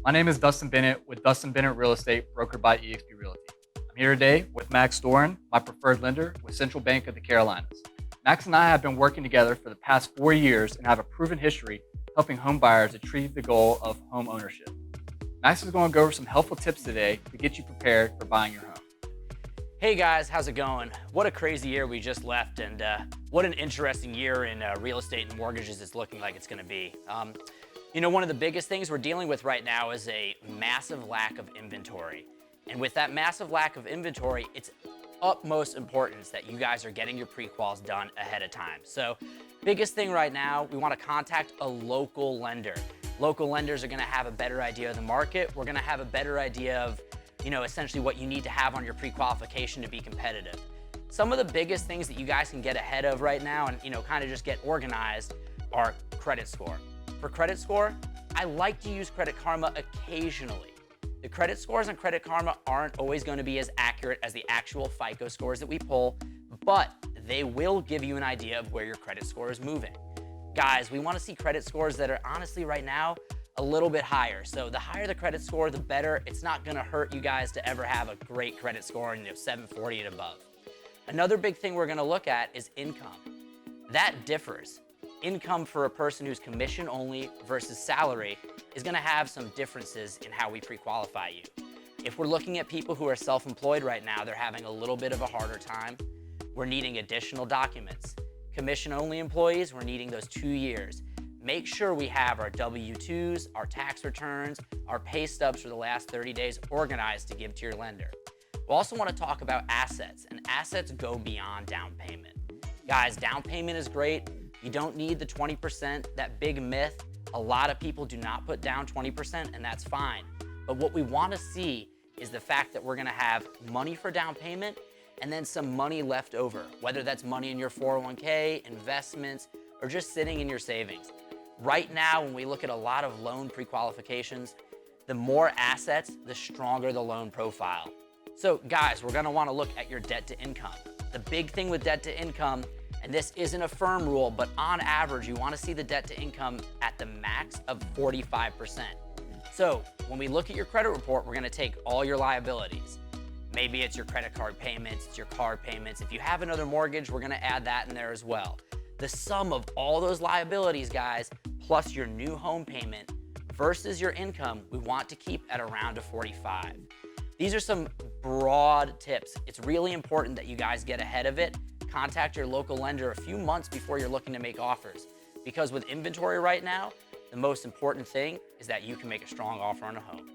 My name is Dustin Bennett with Dustin Bennett Real Estate, brokered by eXp Realty. I'm here today with Max Doran, my preferred lender with Central Bank of the Carolinas. Max and I have been working together for the past 4 years and have a proven history helping home buyers achieve the goal of home ownership. Max is going to go over some helpful tips today to get you prepared for buying your home. Hey guys, how's it going? What a crazy year we just left, and what an interesting year in real estate and mortgages it's looking like it's going to be. One of the biggest things we're dealing with right now is a massive lack of inventory. And with that massive lack of inventory, it's utmost importance that you guys are getting your pre-quals done ahead of time. So biggest thing right now, we want to contact a local lender. Local lenders are going to have a better idea of the market. We're going to have a better idea of essentially what you need to have on your pre-qualification to be competitive. Some of the biggest things that you guys can get ahead of right now and kind of just get organized are credit score. For credit score, I like to use Credit Karma occasionally. The credit scores on Credit Karma aren't always going to be as accurate as the actual FICO scores that we pull, but they will give you an idea of where your credit score is moving. Guys, we want to see credit scores that are honestly right now a little bit higher. So the higher the credit score, the better. It's not going to hurt you guys to ever have a great credit score in 740 and above. Another big thing we're going to look at is income. That differs. Income for a person who's commission only versus salary is going to have some differences in how we pre-qualify you. If we're looking at people who are self-employed right now, they're having a little bit of a harder time. We're needing additional documents. Commission only employees, we're needing those 2 years. Make sure we have our W-2s, our tax returns, our pay stubs for the last 30 days organized to give to your lender. We also want to talk about assets, and assets go beyond down payment. Guys, down payment is great. You don't need the 20%, that big myth. A lot of people do not put down 20%, and that's fine. But what we want to see is the fact that we're going to have money for down payment and then some money left over, whether that's money in your 401k, investments, or just sitting in your savings. Right now, when we look at a lot of loan pre-qualifications, the more assets, the stronger the loan profile. So guys, we're gonna wanna look at your debt to income. The big thing with debt to income, and this isn't a firm rule, but on average, you wanna see the debt to income at the max of 45%. So when we look at your credit report, we're gonna take all your liabilities. Maybe it's your credit card payments, it's your car payments. If you have another mortgage, we're gonna add that in there as well. The sum of all those liabilities, guys, plus your new home payment versus your income, we want to keep at around a 45. These are some broad tips. It's really important that you guys get ahead of it. Contact your local lender a few months before you're looking to make offers. Because with inventory right now, the most important thing is that you can make a strong offer on a home.